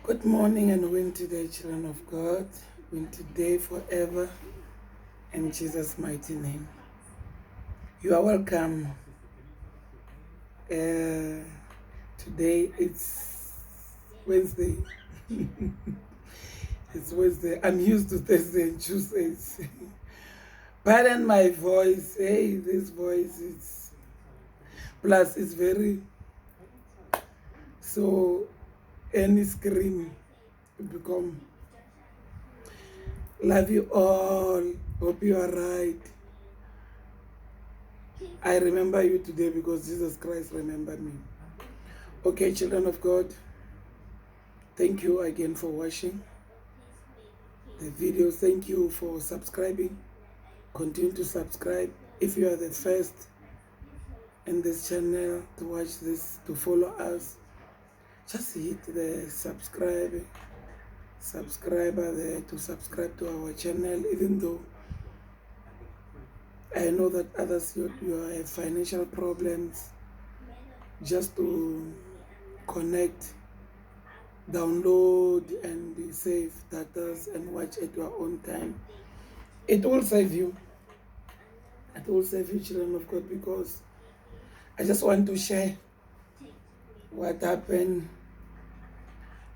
Good morning and win today, children of God. Win today forever in Jesus' mighty name. You are welcome. Today it's Wednesday. It's Wednesday. I'm used to Thursday and Tuesdays. Pardon my voice. Hey, this voice is plus it's very so any scream to become. Love you all. Hope you are right. I remember you today because Jesus Christ remembered me. Okay, children of God, thank you again for watching the video. Thank you for subscribing. Continue to subscribe. If you are the first in this channel to watch this, to follow us, just hit the subscriber there to subscribe to our channel, even though I know that others you have financial problems. Just to connect, download and save data and watch at your own time. It will save you. It will save you, children of God, because I just want to share what happened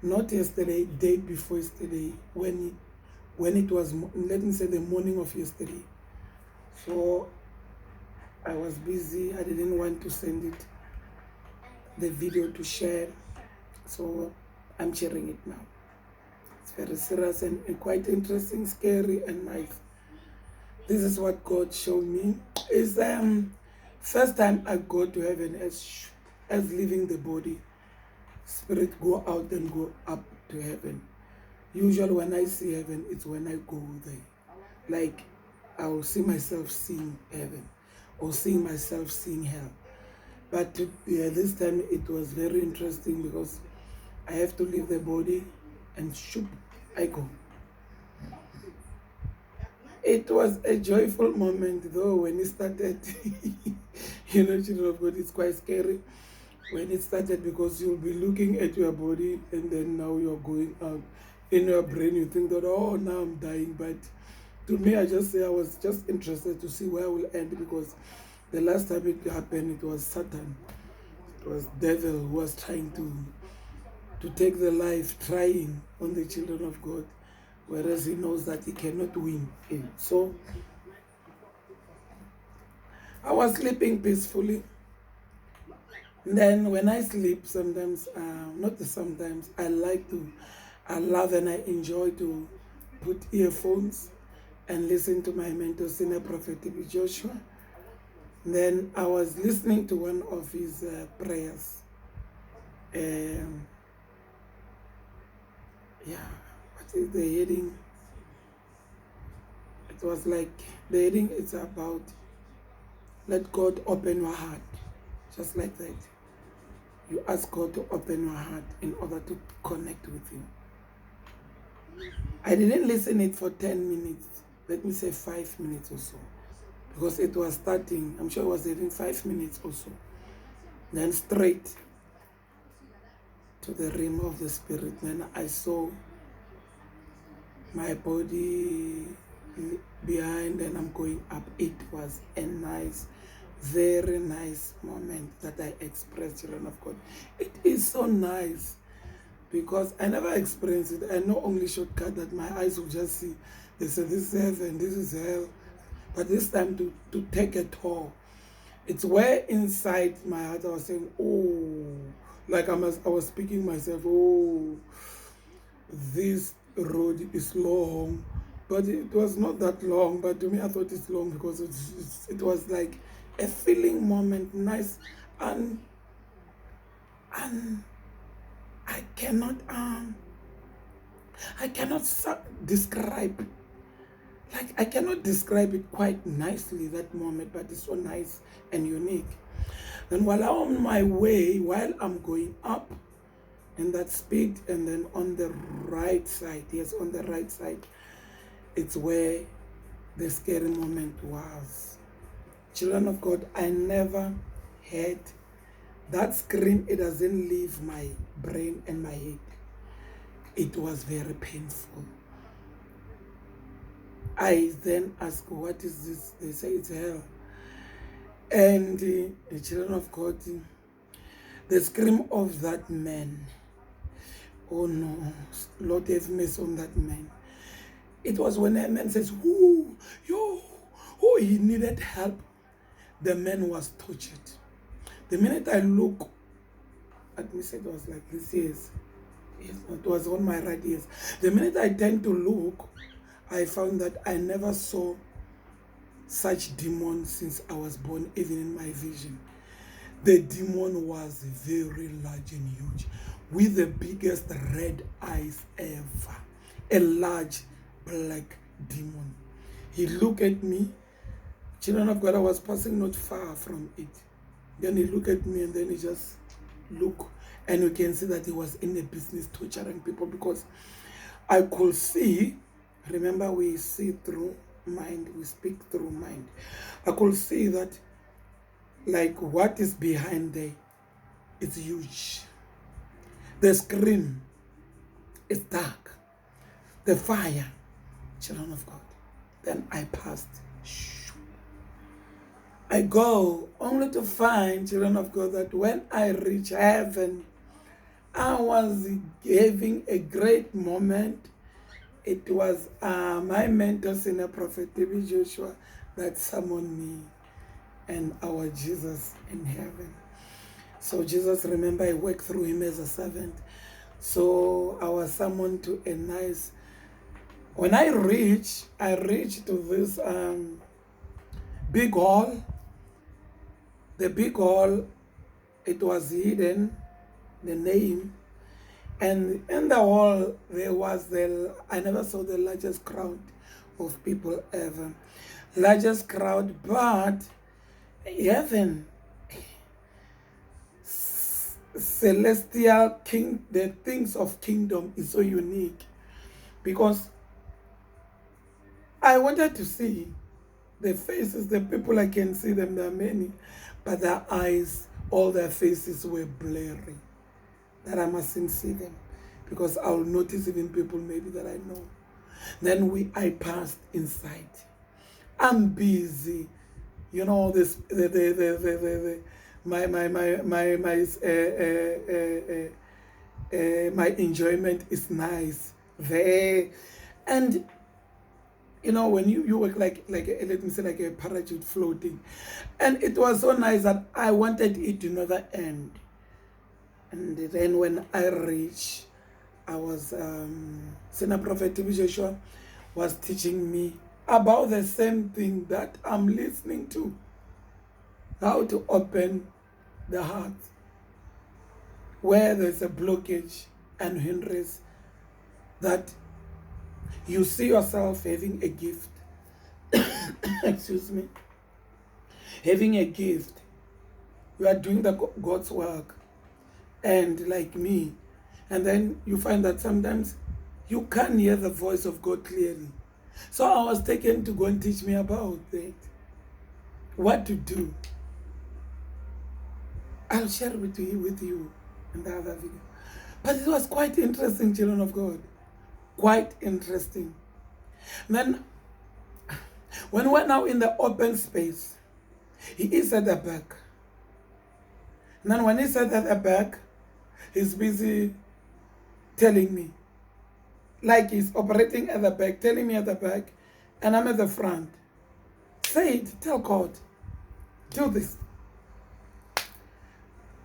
not yesterday, day before yesterday, when it was, let me say, the morning of yesterday. So I was busy. I didn't want to send it, the video, to share. So I'm sharing it now. It's very serious and quite interesting, scary and nice. This is what God showed me. It's first time I go to heaven as leaving the body. Spirit go out and go up to heaven. Usually when I see heaven, it's when I go there. Like I will see myself seeing heaven or seeing myself seeing hell. But this time it was very interesting because I have to leave the body and shoot, I go. It was a joyful moment, though, when it started. Children of God, it's quite scary when it started, because you'll be looking at your body and then now you're going out. In your brain, you think that, oh, now I'm dying. But to me, I was just interested to see where I will end, because the last time it happened, it was Satan. It was devil who was trying to take the life, trying on the children of God, whereas he knows that he cannot win. So I was sleeping peacefully. And then when I sleep, sometimes, not sometimes, I love and I enjoy to put earphones and listen to my mentor, Senior Prophet T.B. Joshua. And then I was listening to one of his prayers. What is the heading? It was like, the heading is about, let God open your heart. Just like that. You ask God to open your heart in order to connect with you. I didn't listen it for 10 minutes. Let me say 5 minutes or so. Because it was starting, I'm sure it was even 5 minutes or so. Then straight to the realm of the spirit. Then I saw my body behind and I'm going up. It was a nice, very nice moment that I expressed, children of God. It is so nice because I never experienced it. I know only shortcut that my eyes will just see. They say this is heaven, this is hell. But this time to take a tour. It's where inside my heart I was saying, oh, like I was speaking myself, oh, this road is long. But it was not that long, but to me I thought it's long because it was like a feeling moment, nice, and I cannot describe, like I cannot describe it quite nicely, that moment, but it's so nice and unique. Then while I'm on my way, while I'm going up in that speed, and then on the right side, yes, on the right side, it's where the scary moment was. Children of God, I never had that scream. It doesn't leave my brain and my head. it was very painful. I then asked, what is this? They say it's hell. And the children of God, the scream of that man, oh no, Lord have mercy on that man. It was when a man says, he needed help. The man was tortured. The minute I look at me, it was like this, yes, it was on my right ears. The minute I turned to look, I found that I never saw such demon since I was born, even in my vision. The demon was very large and huge, with the biggest red eyes ever. A large black demon. He looked at me. Children of God, I was passing not far from it. Then he looked at me and then he just looked. And you can see that he was in a business torturing people, because I could see, remember we see through mind, we speak through mind. I could see that like what is behind there is huge. The screen is dark. The fire, children of God. Then I passed. I go only to find, children of God, that when I reach heaven, I was having a great moment. It was my mentor, Senior Prophet David Joshua, that summoned me, and our Jesus in heaven. So Jesus, remember, I worked through him as a servant. So I was summoned to a nice, when I reached to this big hall. The big hall, it was hidden, the name. And in the hall, there was I never saw the largest crowd of people ever. Largest crowd, but heaven, celestial king, the things of kingdom is so unique, because I wanted to see the faces, the people, I can see them, there are many, but their eyes, all their faces were blurry, that I mustn't see them, because I'll notice even people maybe that I know. Then I passed inside. I'm busy, you know, this my enjoyment is nice there. And you know, when you work like let me say, like a parachute floating, and it was so nice that I wanted it to never end. And then when I reached, I was Senior Prophet Joshua was teaching me about the same thing that I'm listening to, how to open the heart where there's a blockage and hindrance, that you see yourself having a gift, excuse me, having a gift, you are doing the God's work, and like me, and then you find that sometimes you can't hear the voice of God clearly. So I was taken to go and teach me about that, what to do. I'll share with you in the other video. But it was quite interesting, children of God. Quite interesting. Then, when we're now in the open space, he is at the back. And then when he's at the back, he's busy telling me, like he's operating at the back, telling me at the back, and I'm at the front. Say it, tell God, do this.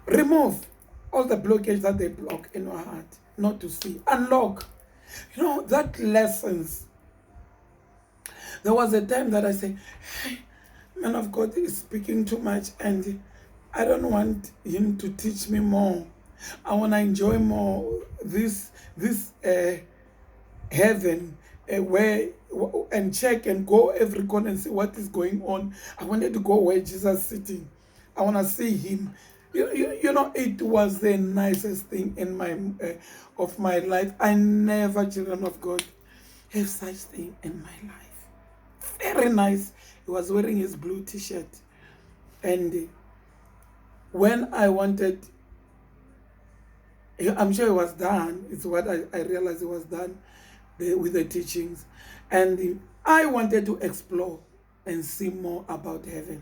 Remove all the blockage that they block in your heart, not to see. Unlock. You know, that lessons. There was a time that I said, hey, man of God is speaking too much, and I don't want him to teach me more. I want to enjoy more this heaven, where and check and go every corner and see what is going on. I wanted to go where Jesus is sitting. I want to see him. You know, it was the nicest thing in of my life. I never, children of God, have such thing in my life. Very nice. He was wearing his blue t-shirt, and when I wanted I'm sure it was done. It's what I realized it was done with the teachings. And I wanted to explore and see more about heaven.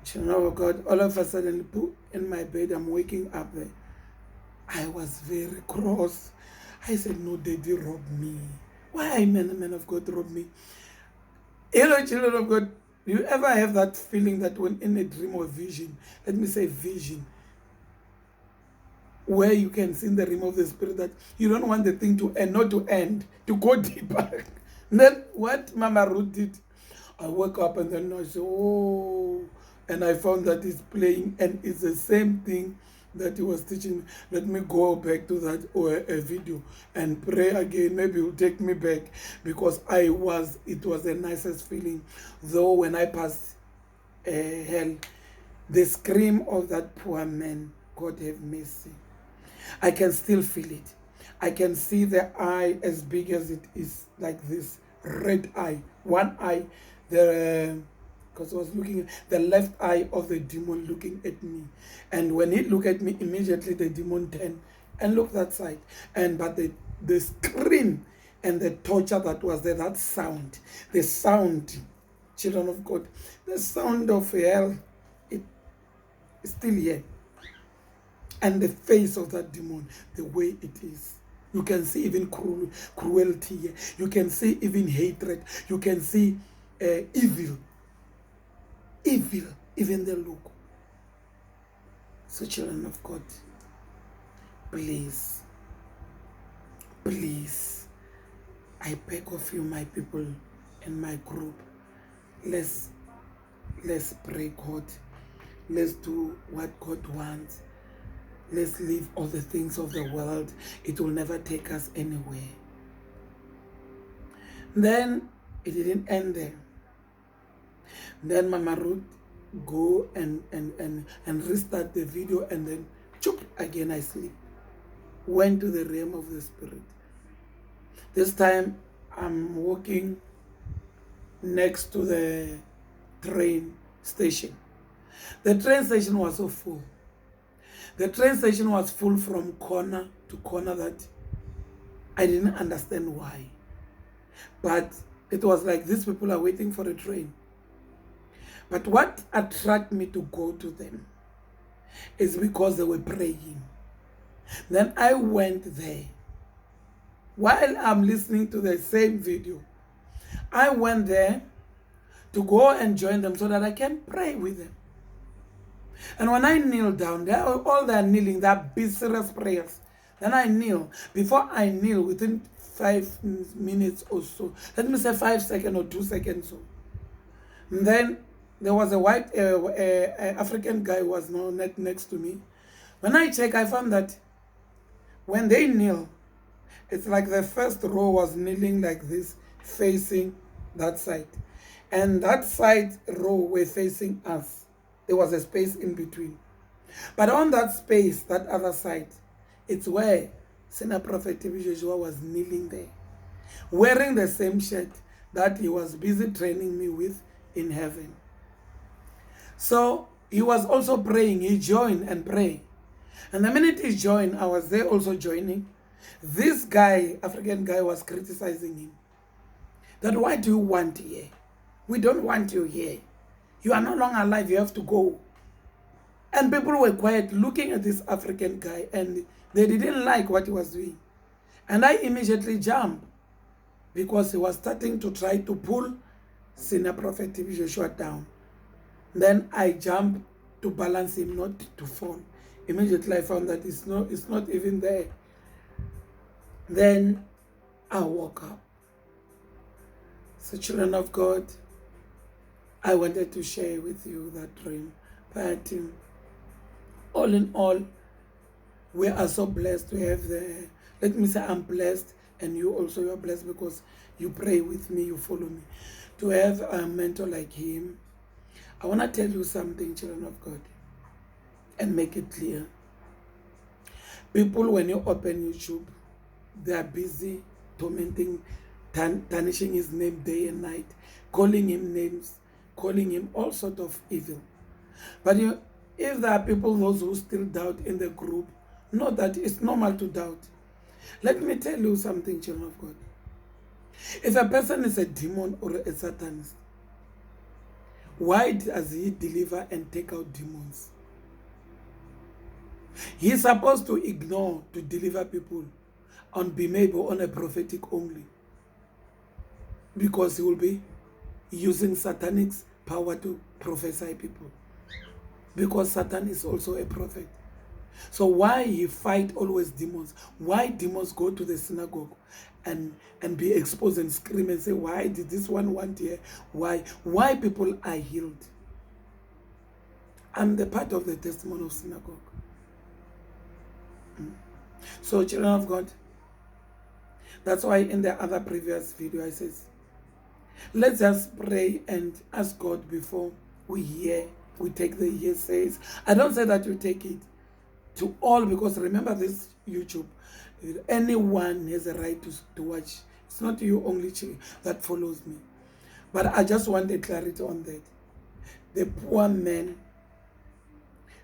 Children of God, all of a sudden, in my bed, I'm waking up there. I was very cross. I said, no, Daddy robbed me. Why, man of God, robbed me? Hello, children of God. Do you ever have that feeling that when in a dream or vision, let me say vision, where you can see in the realm of the spirit that you don't want the thing to end, not to end, to go deeper. And then what Mama Ruth did, I woke up and then I said, oh, and I found that it's playing and it's the same thing that he was teaching me. Let me go back to that or a video and pray again. Maybe it will take me back, because it was the nicest feeling. Though when I passed hell, the scream of that poor man, God have mercy, I can still feel it. I can see the eye as big as it is, like this red eye. One eye, because I was looking, the left eye of the demon looking at me. And when he looked at me, immediately the demon turned and looked that side. But the scream and the torture that was there, that sound, the sound, children of God, the sound of hell, it is still here. And the face of that demon, the way it is. You can see even cruelty here. You can see even hatred. You can see evil. Evil, even the look. So children of God, please, please, I beg of you, my people in my group, let's pray God. Let's do what God wants. Let's leave all the things of the world. It will never take us anywhere. Then it didn't end there. Then Mama Ruth go and restart the video, and then choop, again I sleep. Went to the realm of the spirit. This time I'm walking next to the train station. The train station was so full. The train station was full from corner to corner that I didn't understand why. But it was like these people are waiting for a train. But what attracted me to go to them is because they were praying. Then I went there. While I'm listening to the same video, I went there to go and join them so that I can pray with them. And when I kneel down, all they are kneeling, they are big serious prayers. Then I kneel. Before I kneel, within 5 minutes or so, let me say 5 seconds or 2 seconds so. And then there was a white African guy who was now next to me. When I check, I found that when they kneel, it's like the first row was kneeling like this, facing that side. And that side row were facing us. There was a space in between. But on that space, that other side, it's where Senior Prophet TV Joshua was kneeling there, wearing the same shirt that he was busy training me with in heaven. So he was also praying. He joined and prayed. And the minute he joined, I was there also joining. This guy, African guy, was criticizing him. That, why do you want here? We don't want you here. You are no longer alive, you have to go. And people were quiet looking at this African guy, and they didn't like what he was doing. And I immediately jumped, because he was starting to try to pull Senior Prophet TV Joshua down. Then I jumped to balance him, not to fall. Immediately I found that it's not even there. Then I woke up. So children of God, I wanted to share with you that dream. But all in all, we are so blessed to have let me say I'm blessed, and you also are blessed because you pray with me, you follow me. To have a mentor like him, I want to tell you something, children of God, and make it clear. People, when you open YouTube, they are busy tormenting, tarnishing his name day and night, calling him names, calling him all sorts of evil. But if there are people, those who still doubt in the group, Know that it's normal to doubt. Let me tell you something, children of God. If a person is a demon or a Satanist, why does he deliver and take out demons? He's supposed to ignore to deliver people on be maybe on a prophetic only, because he will be using satanic power to prophesy people, because Satan is also a prophet. So why he fight always demons? Why demons go to the synagogue and be exposed and scream and say, why did this one want here? Why people are healed? I'm the part of the testimony of synagogue. So children of God, that's why in the other previous video I says, let's just pray and ask God before we take the hearsays. I don't say that you take it to all, because remember this YouTube, anyone has a right to watch. It's not you only that follows me. But I just want a clarity on that. The poor man,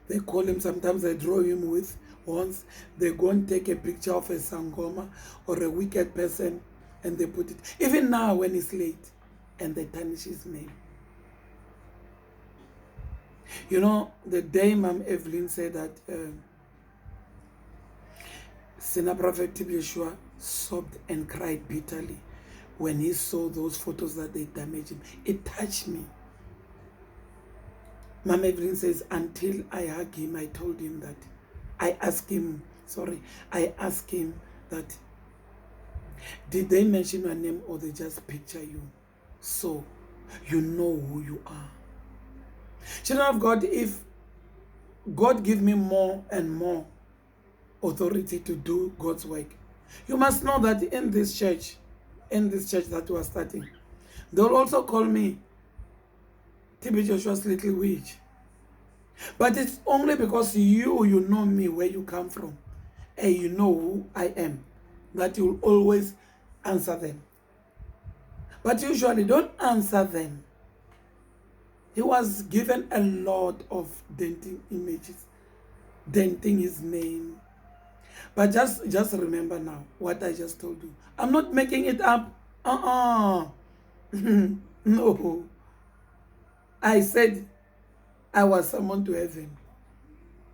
they call him, sometimes they draw him with horns. They go and take a picture of a sangoma or a wicked person and they put it. Even now when it's late, and they tarnish his name. You know, the day Mom Evelyn said that Senior Prophet Yeshua sobbed and cried bitterly when he saw those photos that they damaged him. It touched me. Mom Evelyn says, until I hugged him, I told him that, I asked him that, did they mention your name or they just picture you so you know who you are? Children of God, if God give me more and more authority to do God's work, you must know that in this church that we are starting, they'll also call me TB Joshua's little witch. But it's only because you know me, where you come from, and you know who I am, that you'll always answer them. But usually don't answer them. He was given a lot of denting images, denting his name. But just remember now what I just told you. I'm not making it up. No. I said I was summoned to heaven.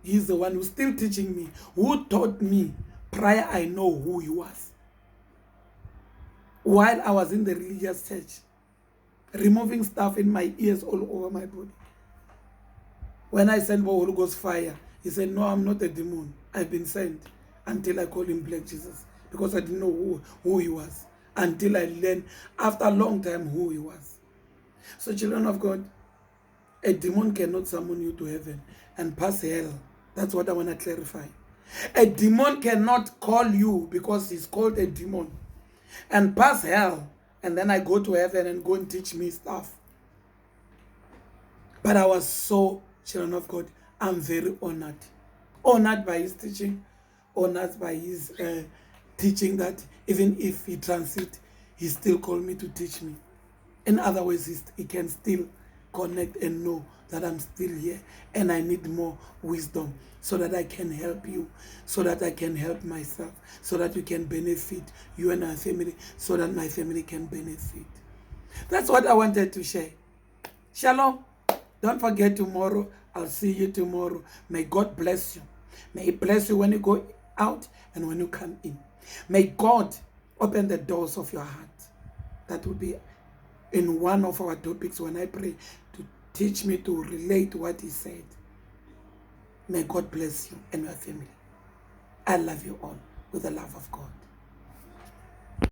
He's the one who's still teaching me, who taught me prior I know who he was. While I was in the religious church, removing stuff in my ears all over my body. When I sent for Holy Ghost fire, he said, no, I'm not a demon. I've been sent, until I called him Black Jesus, because I didn't know who he was, until I learned after a long time who he was. So children of God, a demon cannot summon you to heaven and pass hell. That's what I want to clarify. A demon cannot call you because he's called a demon and pass hell, and then I go to heaven and go and teach me stuff. But I was so, children of God, I'm very honored. Honored by his teaching, honored by his teaching that even if he transit, he still called me to teach me. In other ways, he can still connect and know that I'm still here and I need more wisdom so that I can help you, so that I can help myself, so that you can benefit, you and our family, so that my family can benefit. That's what I wanted to share. Shalom. Don't forget tomorrow. I'll see you tomorrow. May God bless you. May He bless you when you go out and when you come in. May God open the doors of your heart. That will be in one of our topics when I pray, to teach me to relate what He said. May God bless you and your family. I love you all with the love of God.